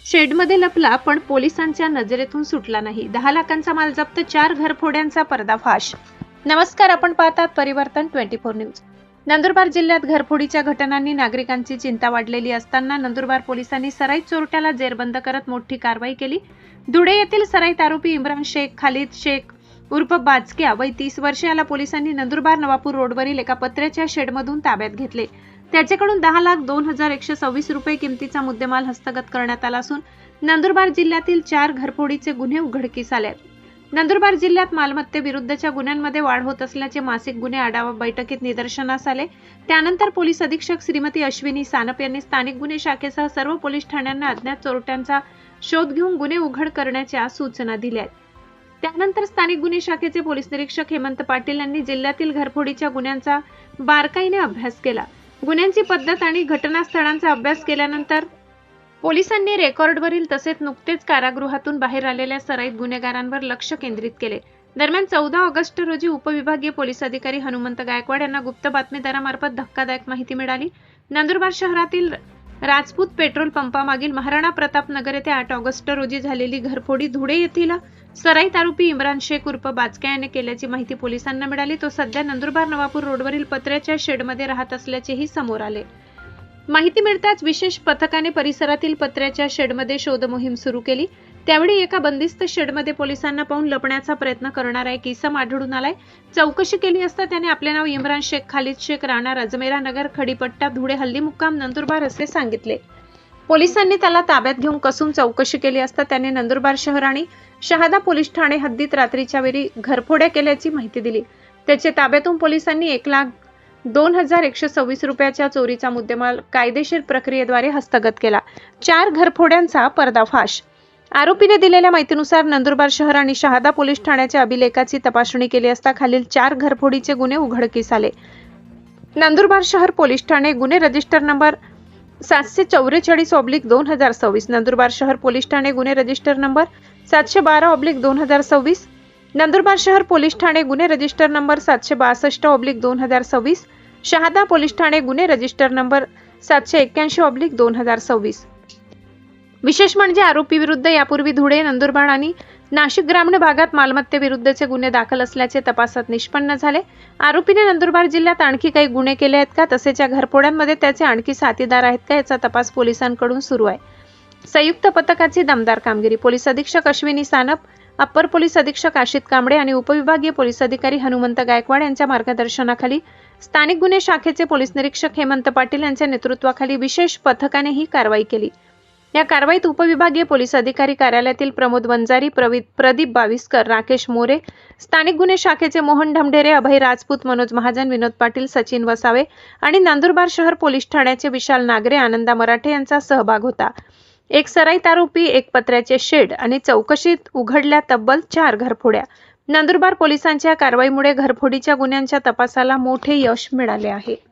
शेडमध्ये लपला पण पोलिसांच्या नजरेतून सुटला नाही. 10 लाखांचा माल जप्त, 4 घरफोड्यांचा पर्दाफाश. नमस्कार, आपण पाहतात परिवर्तन 24 न्यूज. नंदुरबार जिल्ह्यात घरफोडीच्या घटनांनी नागरिकांची चिंता वाढलेली असताना नंदुरबार पोलिसांनी सराईत चोरट्याला जेरबंद करत मोठी कारवाई केली. धुळे येथील सराईत आरोपी इम्रान शेख खालिद शेख उर्फ बाचक्या वय 30 वर्षे याला पोलिसांनी नंदुरबार नवापूर रोडवरील एका पत्र्याच्या शेडमधून ताब्यात घेतले. त्याच्याकडून 10,02,126 रुपये किमतीचा मुद्देमाल हस्तगत करण्यात आला असून नंदुरबार जिल्ह्यातील 4 घरफोडीचे गुन्हे उघडकीस आले. नंदुरबार जिल्ह्यात मालमत्तेविरुद्धच्या गुन्ह्यांमध्ये वाढ होत असल्याचे मासिक गुन्हे आढावा बैठकीत निदर्शनास आले. त्यानंतर पोलीस अधीक्षक श्रीमती अश्विनी सानप यांनी स्थानिक गुन्हे शाखेसह सर्व पोलीस ठाण्यांना अज्ञात चोरट्यांचा शोध घेऊन गुन्हे उघड करण्याच्या सूचना दिल्या. त्यानंतर स्थानिक गुन्हे शाखेचे पोलीस निरीक्षक हेमंत पाटील यांनी जिल्ह्यातील घरफोडीच्या गुन्ह्यांचा बारकाईने अभ्यास केला. गुन्ह्यांची पद्धत आणि घटनास्थळांचा अभ्यास केल्यानंतर पोलिसांनी रेकॉर्डवरील तसेच नुकतेच कारागृहातून बाहेर आलेल्या सराईत गुन्हेगारांवर लक्ष केंद्रित केले. दरम्यान 14 ऑगस्ट रोजी उपविभागीय पोलीस अधिकारी हनुमंत गायकवाड यांना गुप्त बातमीदारामार्फत धक्कादायक माहिती मिळाली. नंदुरबार शहरातील राजपूत पेट्रोल पंपामागील महाराणा प्रताप नगर येथे 8 ऑगस्ट रोजी झालेली घरफोडी धुळे येथील सराईत आरोपी इम्रान शेख उर्फ बाचक्या याने केल्याची माहिती पोलिसांना मिळाली. तो सध्या नंदुरबार नवापूर रोडवरील पत्र्याच्या शेडमध्ये राहत असल्याचेही समोर आले. माहिती मिळताच विशेष पथकाने परिसरातील पत्र्याच्या शेडमध्ये शोध मोहीम सुरू केली. त्यावेळी एका बंदिस्त शेडमध्ये पोलिसांना पाहून लपण्याचा प्रयत्न करणारा एक इसम आढळून आलाय. चौकशी केली असता त्याने आपले नाव इम्रान शेख खालिद शेख, राहणार अजमेरा नगर, खडीपट्टा, धुळे, हल्ली मुक्काम, नंदुरबार असे सांगितले. पोलिसांनी त्याला ताब्यात घेऊन कसून चौकशी केली असता त्याने नंदुरबार शहर आणि शहादा पोलीस ठाणे हद्दीत रात्रीच्या वेळी घरफोड्या केल्याची माहिती दिली. त्याचे ताब्यातून पोलिसांनी 1,02,126 रुपयाच्या चोरीचा मुद्देमाल कायदेशीर प्रक्रियेद्वारे हस्तगत केला. 4 घरफोड्यांचा पर्दाफाश. आरोपीने दिलेल्या माहितीनुसार नंदुरबार शहर आणि शहादा पोलीस ठाण्याच्या अभिलेखाची तपासणी केली असता खालील 4 घरफोडीचे गुन्हे उघडकीस आले. नंदुरबार शहर पोलीस ठाणे, गुन्हे रजिस्टर नंबर 744/2026. नंदुरबार शहर पोलीस ठाणे, गुन्हे रजिस्टर नंबर 712/2026. नंदुरबार शहर पोलीस ठाणे, गुन्हे register number 762/2026. Shahada police Thane, गुन्हे रजिस्टर नंबर 781/2026. विशेष म्हणजे आरोपी विरुद्ध यापूर्वी धुळे, नंदुरबार आणि नाशिक ग्रामीण भागात मालमत्तेविरुद्धचे गुन्हे दाखल असल्याचे तपासात निष्पन्न झाले. आरोपीने नंदुरबार जिल्ह्यात आणखी काही गुन्हे केले आहेत का, तसेच या घरफोड्यांमध्ये त्याचे आणखी साथीदार आहेत का, याचा तपास पोलिसांकडून सुरू आहे. संयुक्त पथकाची दमदार कामगिरी. पोलीस अधीक्षक अश्विनी सानप, अप्पर पोलीस अधीक्षक आशित कांबळे आणि उपविभागीय पोलीस अधिकारी हनुमंत गायकवाड यांच्या मार्गदर्शनाखाली स्थानिक गुन्हे शाखेचे पोलीस निरीक्षक हेमंत पाटील यांच्या नेतृत्वाखाली विशेष पथकाने ही कारवाई केली. या कारवाईत उपविभागीय पोलीस अधिकारी कार्यालयातील प्रमोद वंजारी, प्रदीप बाविस्कर, राकेश मोरे, स्थानिक गुन्हे शाखेचे मोहन ढमढेरे, अभय राजपूत, मनोज महाजन, विनोद पाटील, सचिन वसावे आणि नंदुरबार शहर पोलीस ठाण्याचे विशाल नागरे, आनंदा मराठे यांचा सहभाग होता. एक सराईत आरोपी, एक पत्र्याचे शेड आणि चौकशीत उघडल्या तब्बल 4 घरफोड्या. नंदुरबार पोलिसांच्या कारवाईमुळे घरफोडीच्या गुन्ह्यांच्या तपासाला मोठे यश मिळाले आहे.